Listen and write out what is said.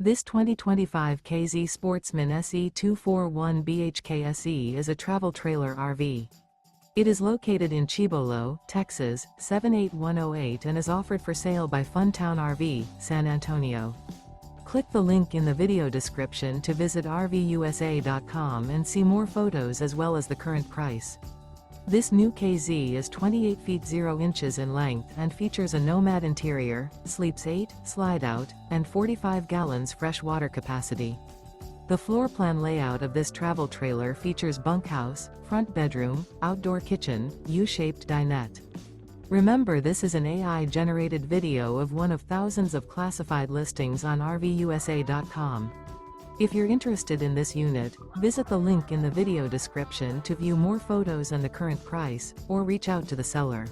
This 2025 K-Z Sportsmen SE 241 BHK SE is a travel trailer RV. It is located in Cibolo, Texas, 78108 and is offered for sale by Funtown RV, San Antonio. Click the link in the video description to visit RVUSA.com and see more photos as well as the current price. This new K-Z is 28 feet 0 inches in length and features a NOMAD interior, sleeps 8, Slideout, and 45 gallons fresh water capacity. The floor plan layout of this travel trailer features bunkhouse, front bedroom, outdoor kitchen, U-shaped dinette. Remember, this is an AI-generated video of one of thousands of classified listings on RVUSA.com. If you're interested in this unit, visit the link in the video description to view more photos and the current price, or reach out to the seller.